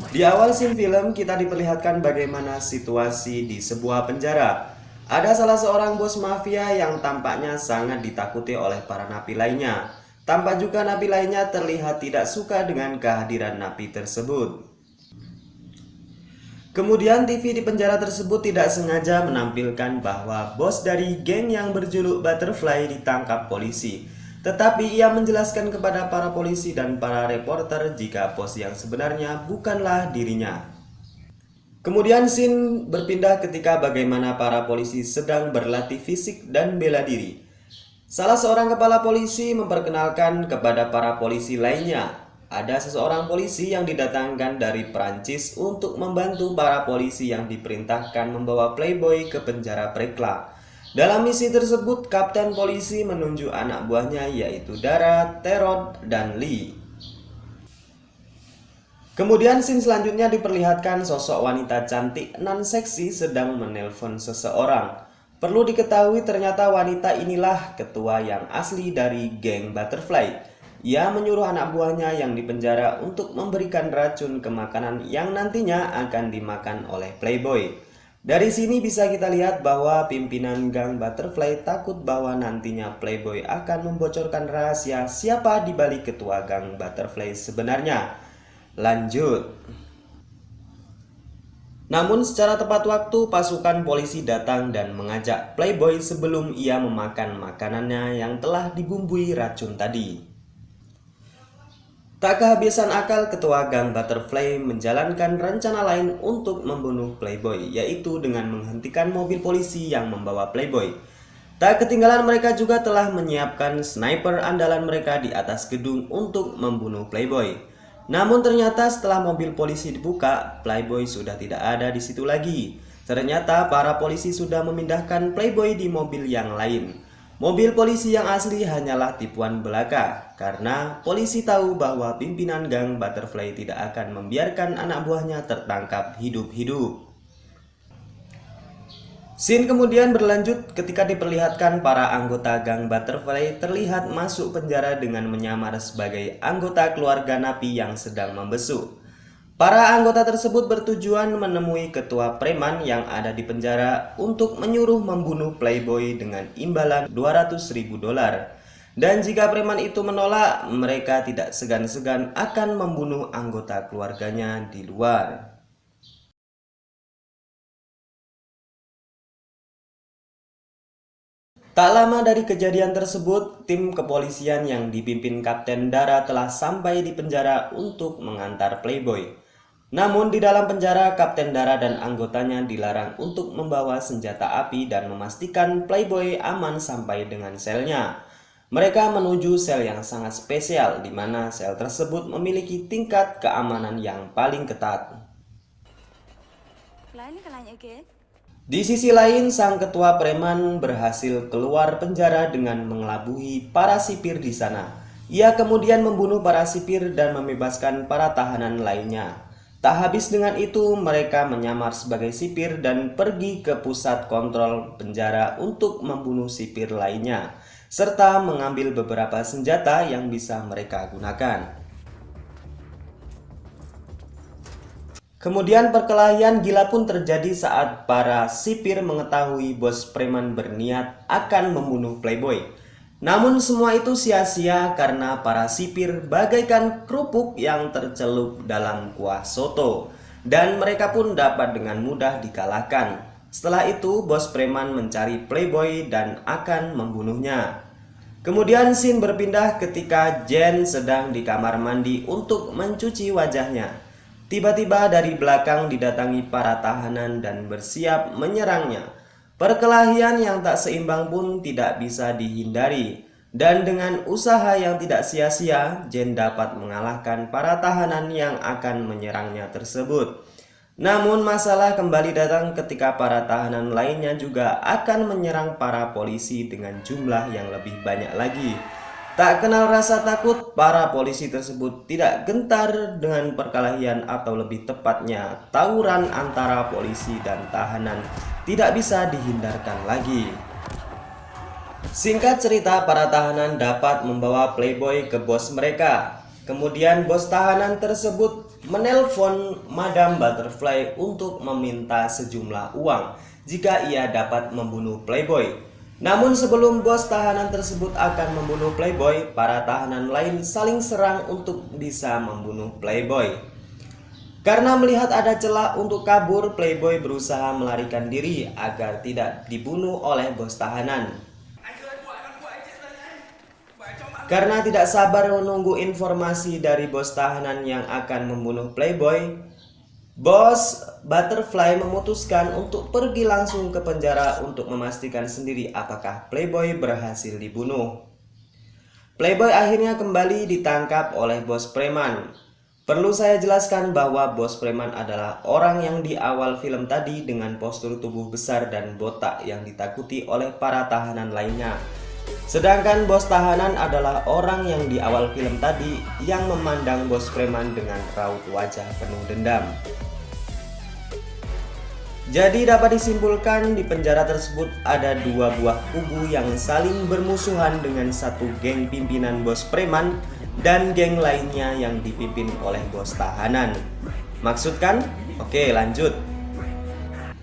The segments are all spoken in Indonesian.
Di awal scene film, kita diperlihatkan bagaimana situasi di sebuah penjara. Ada salah seorang bos mafia yang tampaknya sangat ditakuti oleh para napi lainnya. Tampak juga napi lainnya terlihat tidak suka dengan kehadiran napi tersebut. Kemudian TV di penjara tersebut tidak sengaja menampilkan bahwa bos dari geng yang berjuluk Butterfly ditangkap polisi. Tetapi ia menjelaskan kepada para polisi dan para reporter jika bos yang sebenarnya bukanlah dirinya. Kemudian scene berpindah ketika bagaimana para polisi sedang berlatih fisik dan bela diri. Salah seorang kepala polisi memperkenalkan kepada para polisi lainnya. Ada seseorang polisi yang didatangkan dari Prancis untuk membantu para polisi yang diperintahkan membawa Playboy ke penjara Prekla. Dalam misi tersebut, kapten polisi menunjuk anak buahnya yaitu Dara, Terod, dan Lee. Kemudian scene selanjutnya diperlihatkan sosok wanita cantik nan seksi sedang menelpon seseorang. Perlu diketahui ternyata wanita inilah ketua yang asli dari geng Butterfly. Ia menyuruh anak buahnya yang dipenjara untuk memberikan racun ke makanan yang nantinya akan dimakan oleh Playboy. Dari sini bisa kita lihat bahwa pimpinan gang Butterfly takut bahwa nantinya Playboy akan membocorkan rahasia siapa di balik ketua gang Butterfly sebenarnya. Lanjut. Namun secara tepat waktu pasukan polisi datang dan mengajak Playboy sebelum ia memakan makanannya yang telah dibumbui racun tadi. Tak kehabisan akal, ketua gang Butterfly menjalankan rencana lain untuk membunuh Playboy, yaitu dengan menghentikan mobil polisi yang membawa Playboy. Tak ketinggalan mereka juga telah menyiapkan sniper andalan mereka di atas gedung untuk membunuh Playboy. Namun ternyata setelah mobil polisi dibuka, Playboy sudah tidak ada di situ lagi. Ternyata para polisi sudah memindahkan Playboy di mobil yang lain. Mobil polisi yang asli hanyalah tipuan belaka, karena polisi tahu bahwa pimpinan gang Butterfly tidak akan membiarkan anak buahnya tertangkap hidup-hidup. Scene kemudian berlanjut ketika diperlihatkan para anggota gang Butterfly terlihat masuk penjara dengan menyamar sebagai anggota keluarga napi yang sedang membesuk. Para anggota tersebut bertujuan menemui ketua preman yang ada di penjara untuk menyuruh membunuh Playboy dengan imbalan $200.000. Dan jika preman itu menolak, mereka tidak segan-segan akan membunuh anggota keluarganya di luar. Tak lama dari kejadian tersebut, tim kepolisian yang dipimpin Kapten Dara telah sampai di penjara untuk mengantar Playboy. Namun di dalam penjara, Kapten Dara dan anggotanya dilarang untuk membawa senjata api dan memastikan Playboy aman sampai dengan selnya. Mereka menuju sel yang sangat spesial, di mana sel tersebut memiliki tingkat keamanan yang paling ketat. Di sisi lain, sang ketua preman berhasil keluar penjara dengan mengelabui para sipir di sana. Ia kemudian membunuh para sipir dan membebaskan para tahanan lainnya. Tak habis dengan itu, mereka menyamar sebagai sipir dan pergi ke pusat kontrol penjara untuk membunuh sipir lainnya, serta mengambil beberapa senjata yang bisa mereka gunakan. Kemudian perkelahian gila pun terjadi saat para sipir mengetahui bos preman berniat akan membunuh Playboy. Namun semua itu sia-sia karena para sipir bagaikan kerupuk yang tercelup dalam kuah soto, dan mereka pun dapat dengan mudah dikalahkan. Setelah itu bos preman mencari Playboy dan akan membunuhnya. Kemudian scene berpindah ketika Jen sedang di kamar mandi untuk mencuci wajahnya. Tiba-tiba dari belakang didatangi para tahanan dan bersiap menyerangnya. Perkelahian yang tak seimbang pun tidak bisa dihindari, dan dengan usaha yang tidak sia-sia, Jen dapat mengalahkan para tahanan yang akan menyerangnya tersebut. Namun masalah kembali datang ketika para tahanan lainnya juga akan menyerang para polisi dengan jumlah yang lebih banyak lagi. Tak kenal rasa takut, para polisi tersebut tidak gentar dengan perkelahian atau lebih tepatnya tawuran antara polisi dan tahanan tidak bisa dihindarkan lagi. Singkat cerita, para tahanan dapat membawa Playboy ke bos mereka. Kemudian bos tahanan tersebut menelpon Madam Butterfly untuk meminta sejumlah uang jika ia dapat membunuh Playboy. Namun sebelum bos tahanan tersebut akan membunuh Playboy, para tahanan lain saling serang untuk bisa membunuh Playboy. Karena melihat ada celah untuk kabur, Playboy berusaha melarikan diri agar tidak dibunuh oleh bos tahanan. Karena tidak sabar menunggu informasi dari bos tahanan yang akan membunuh Playboy, bos Butterfly memutuskan untuk pergi langsung ke penjara untuk memastikan sendiri apakah Playboy berhasil dibunuh. Playboy akhirnya kembali ditangkap oleh bos preman. Perlu saya jelaskan bahwa bos preman adalah orang yang di awal film tadi dengan postur tubuh besar dan botak yang ditakuti oleh para tahanan lainnya. Sedangkan bos tahanan adalah orang yang di awal film tadi yang memandang bos preman dengan raut wajah penuh dendam. Jadi dapat disimpulkan di penjara tersebut ada dua buah kubu yang saling bermusuhan dengan satu geng pimpinan bos preman dan geng lainnya yang dipimpin oleh bos tahanan. Maksud kan? Oke, lanjut.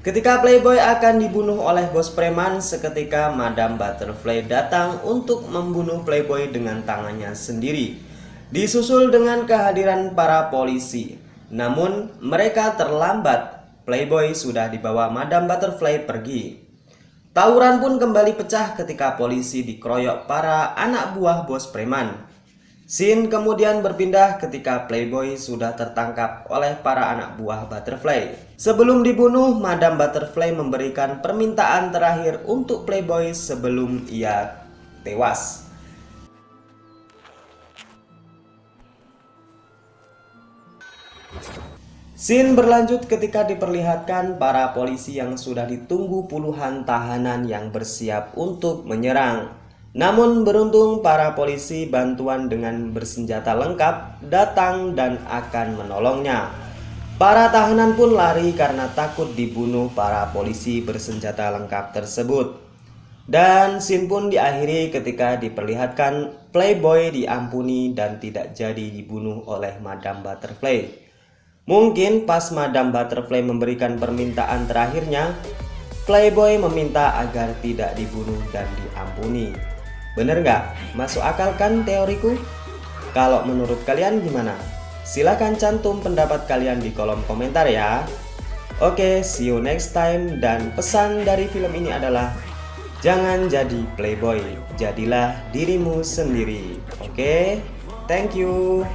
Ketika Playboy akan dibunuh oleh bos preman, seketika Madam Butterfly datang untuk membunuh Playboy dengan tangannya sendiri, disusul dengan kehadiran para polisi. Namun mereka terlambat, Playboy sudah dibawa Madam Butterfly pergi. Tawuran pun kembali pecah ketika polisi dikeroyok para anak buah bos preman. Scene kemudian berpindah ketika Playboy sudah tertangkap oleh para anak buah Butterfly. Sebelum dibunuh, Madam Butterfly memberikan permintaan terakhir untuk Playboy sebelum ia tewas. Scene berlanjut ketika diperlihatkan para polisi yang sudah ditunggu puluhan tahanan yang bersiap untuk menyerang. Namun beruntung para polisi bantuan dengan bersenjata lengkap datang dan akan menolongnya. Para tahanan pun lari karena takut dibunuh para polisi bersenjata lengkap tersebut. Dan scene pun diakhiri ketika diperlihatkan Playboy diampuni dan tidak jadi dibunuh oleh Madam Butterfly. Mungkin pas Madam Butterfly memberikan permintaan terakhirnya, Playboy meminta agar tidak dibunuh dan diampuni. Bener nggak? Masuk akal kan teoriku? Kalau menurut kalian gimana? Silahkan cantum pendapat kalian di kolom komentar ya. Oke, see you next time. Dan pesan dari film ini adalah jangan jadi playboy, jadilah dirimu sendiri. Oke, thank you.